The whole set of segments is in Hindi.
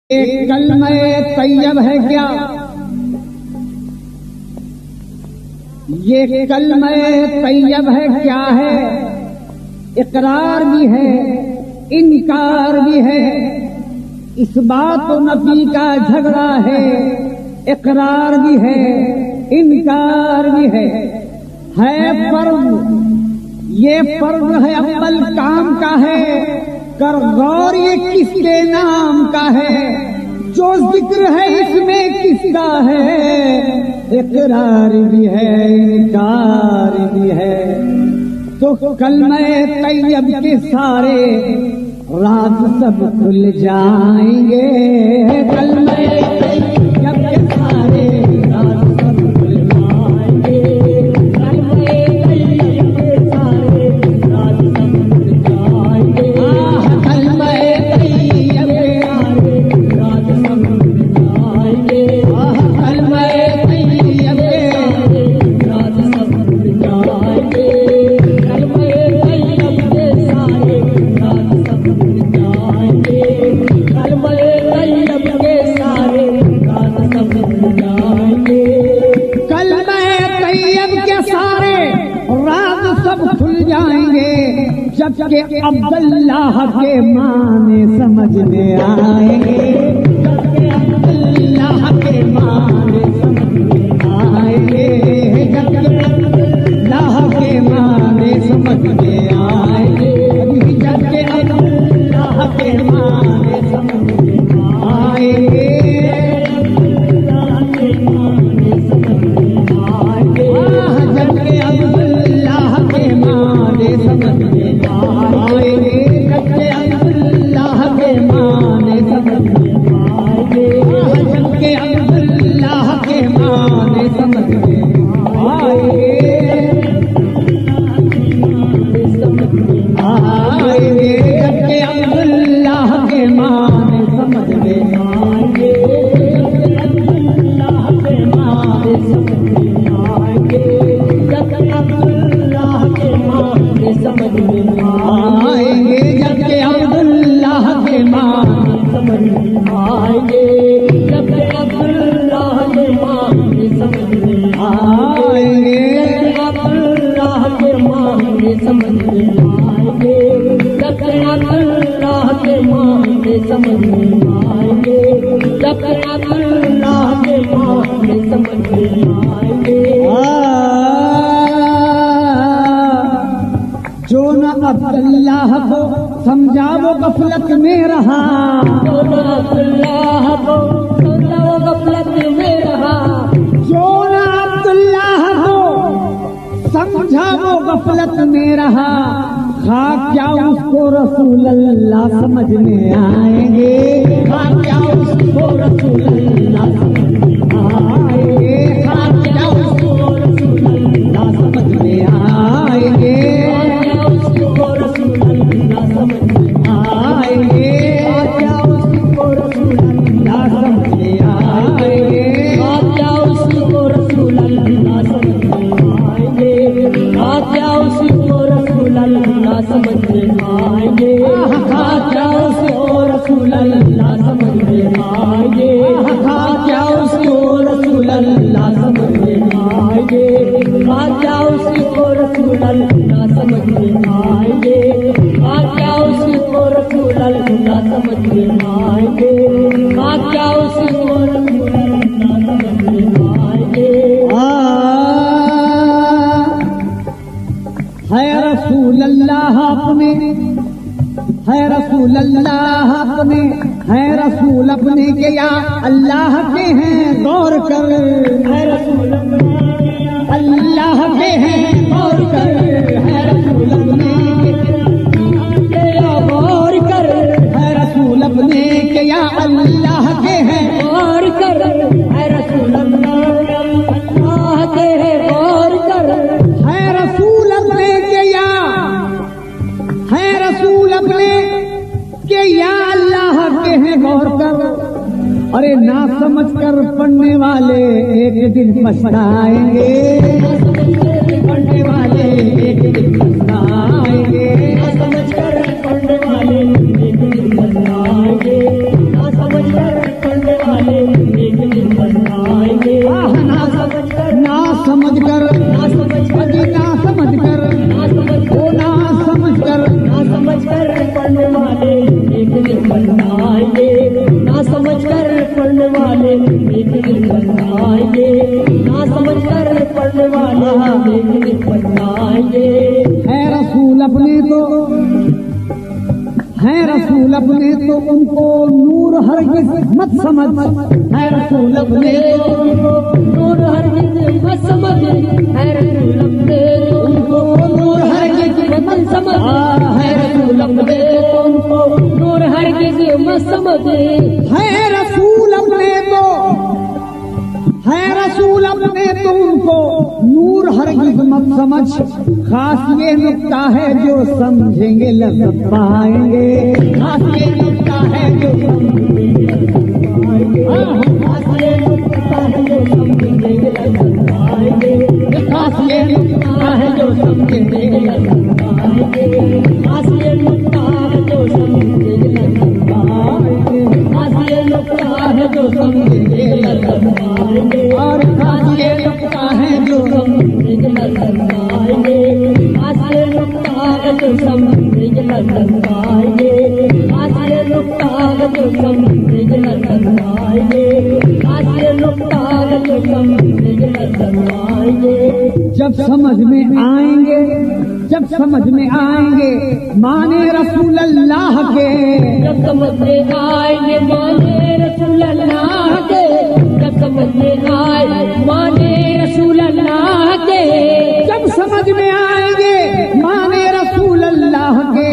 एक कलमे तैयब है क्या? ये कलमे तैयब है क्या है? इकरार भी है, इनकार भी है, इस बात और नफी का झगड़ा है। इकरार भी है, इनकार भी है फर्ज। ये फर्ज है अव्वल काम का है, कर गौर ये किसके नाम का है? जो जिक्र है इसमें किसका है? इकरार भी है, इनकार भी है। तो कलमे तैयब के सारे राज सब खुल जाएंगे। कलमे तैयब के सारे राज सब खुल जाएंगे। कलमे तैयब के सारे राज सब खुल जाएंगे। कलमे तैयब के सारे राज सब खुल जाएंगे। कलमे तैयब के राज सब खुल जाएंगे। कलमे तैयब के सारे राज सब खुल जाएंगे। कलमे तैयब के सारे राज सब खुल जाएंगे। कलमे तैयब के सारे राज सब खुल जाएंगे। जबकि अब्दुल्लाह के माने समझ में आएंगे। जबकि अब्दुल्लाह के माने समझ में आएंगे। जबकि अब्दुल्लाह के माने समझ में आएंगे। जबकि अब्दुल्लाह के माने समझ में आएंगे। जबकि अब्दुल्लाह के माने समझ में आएंगे। जबकि अब्दुल्लाह के माने समझ में आएंगे। जबकि अब्दुल्लाह के माने समझ में आएंगे। जबकि अब्दुल्लाह के माने समझ में आएंगे। अब्दुल्लाह के माने समझ में आएंगे। जबकि अब्दुल्लाह के माने समझ में आएंगे। जबकि अब्दुल्लाह के माने समझ में आएंगे। जबकि अब्दुल्लाह के माने समझ में आएंगे। अब्दुल्लाह के माने समझ में आएंगे। जबकि अब्दुल्लाह के माने समझ में आएंगे। जबकि अब्दुल्लाह के माने समझ में आएंगे। जो न अब्दुल्लाह को समझा वो गफलत में रहा। जो न अब्दुल्लाह को समझा वो गफलत में रहा। जो न अब्दुल्लाह को समझा वो गफलत में रहा। खा क्या उसको रसूल अल्लाह समझ में आएंगे। खा क्या उसको रसूल अल्लाह समझ में आएंगे। खा क्या उसको रसूल अल्लाह समझ में आएंगे। क्या उसको रसूल अल्लाह समझ में आएंगे। क्या उसको रसूल अल्लाह समझ में आएंगे। क्या उसको रसूल अल्लाह समझ में आएंगे। क्या उसको रसूल अल्लाह समझ में आएंगे। क्या उसको रसूल अल्लाह समझ में आएंगे। क्या उसको रसूल अल्लाह समझ में आएंगे। क्या उसको रसूल अल्लाह समझ में आएंगे। क्या उसको रसूल अल्लाह समझ में आएंगे। क्या उसको रसूल अल्लाह समझ में आएंगे। है रसूल अल्लाह अपने, है रसूल अल्लाह अपने, है रसूल अपने के या अल्लाह के हैं गौर कर। है रसूल अल्लाह के हैं गौर कर। है रसूल अपने के या गौर कर। है रसूल अपने के या अल्लाह के हैं गौर कर। है रसूल अल्लाह के हैं गौर कर। है रसूल अपने के या, है रसूल अपने के या अल्लाह के हैं गौर कर। अरे ना समझ कर पढ़ने वाले एक दिन पछताएंगे। पढ़ने वाले एक दिन पछताएंगे। ना समझ कर पढ़ने वाले एक दिन पछताएंगे। ना समझ कर पछताएंगे, ना समझ कर पढ़ने वाले देखने पछताएंगे। है रसूल अपने तो उनको नूर हरगिज मत समझ, है रसूल अपने तो उनको नूर हरगिज मत समझ, है रसूल अपने तो उनको नूर हरगिज मत समझ, है रसूल अपने तो उनको नूर हरगिज मत समझ, है रसूल अपने तो उनको नूर हरगिज मत समझ। खास ये नुक्ता है जो समझेंगे लज़्ज़त पाएंगे, खास ये नुक्ता है जो समझेंगे खास ये नुक्ता है जो समझेंगे लज़्ज़त पाएंगे, खास ये नुक्ता है जो समझेंगे लज़्ज़त पाएंगे, खास ये नुक्ता है जो समझेंगे लज़्ज़त पाएंगे, खास ये नुक्ता है जो समझेंगे लज़्ज़त पाएंगे, और खास ये नुक्ता है जो समझेंगे लज़्ज़त पाएंगे, खास ये नुक्ता है जो समझेंगे लज़्ज़त पाएंगे, खास ये नुक्ता है जो समझेंगे लज़्ज़त पाएंगे, खास ये नुक्ता है जो समझेंगे लज़्ज़त पाएंगे। जब समझ में आएंगे माने रसूल अल्लाह के, जब समझ में आएंगे माने रसूल अल्लाह के, जब समझ में आए माने रसूल अल्लाह के, जब समझ में आएंगे माने रसूल अल्लाह के,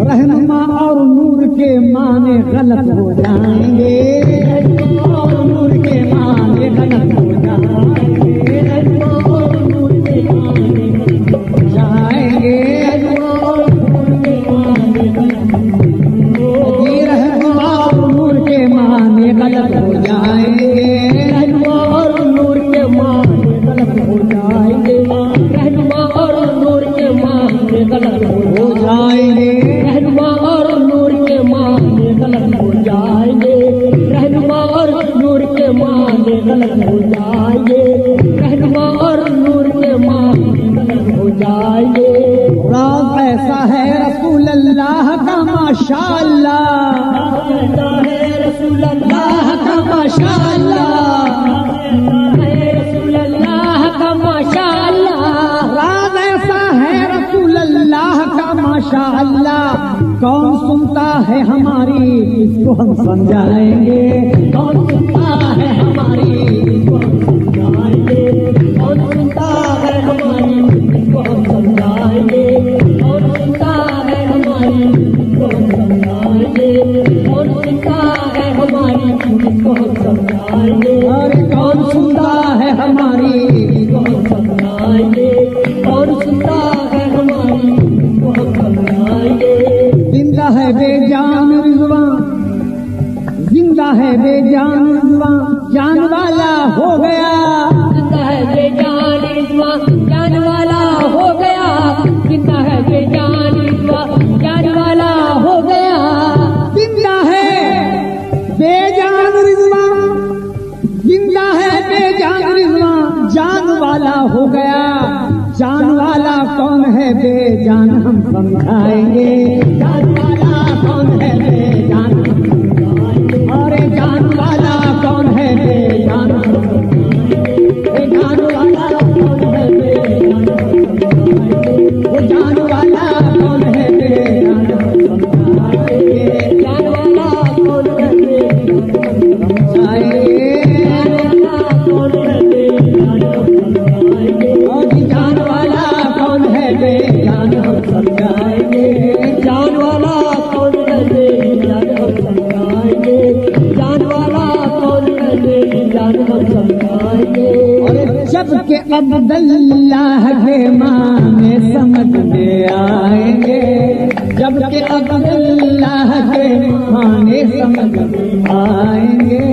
रहनुमा और नूर के माने गलत हो जाएंगे, और नूर के माने गलत हो जाएंगे, और नूर के माने जाएंगे जी, रहनुमा और नूर के माने गलत हो जाएंगे, और नूर के माने गलत हो जाएंगे, रहनुमा और नूर के माने गलत हो जाएंगे, रहनुमा और नूर के माने गलत हो जाएंगे, रहनुमा और नूर के माने गलत हो जाएंगे, रहनुमा और नूर के माने गलत हो जाएंगे। राज ऐसा है रसूल अल्लाह का माशाअल्लाह, ऐसा है रसूल अल्लाह का माशाअल्लाह, है रसूल अल्लाह का माशाअल्लाह, राज ऐसा है रसूल अल्लाह का माशाअल्लाह। कौन सुनता है हमारी इसको हम समझाएंगे, कौन सुनता है हमारी इसको हम समझाएंगे, कौन सुनता है हमारी इसको हम समझाएंगे, कौन सुनता है हमारी इसको हम समझाएंगे, कौन सुनता है हमारी इसको हम समझाएंगे, और कौन सुनता है हमारी इसको हम समझाएंगे, कौन सुनता है हमारी इसको हम समझाएंगे। जिंदा है बेजान रिज़वान, जिंदा है बेजान रिज़वान, जान वाला हो गया, जिंदा है बेजान रिज़वान, जान वाला हो गया, जिंदा है बेजान रिज़वान, जान वाला हो गया, जिंदा है बेजान रिज़वान, जिंदा है बेजान रिज़वान, जान वाला हो गया। जान वाला कौन है बेजान हम समझाएंगे, जान वाला कौन है बेजान हम समझाएंगे, अरे जान वाला कौन है बेजान हम समझाएंगे, जान वाला कौन है बेजान हम समझाएंगे, वो जान वाला कौन है बेजान हम समझाएंगे, जान वाला कौन है बेजान हम समझाएंगे, जान वाला कौन है बेजान हम समझाएंगे, और जान वाला कौन है बेजान हम समझाएंगे, जान वाला कौन है बेजान हम समझाएंगे, जान वाला कौन है बेजान हम समझाएंगे। और जब के अब्दुल्लाह के माने समझ में आएंगे, जब के अब्दुल्लाह के माने समझ में आएंगे,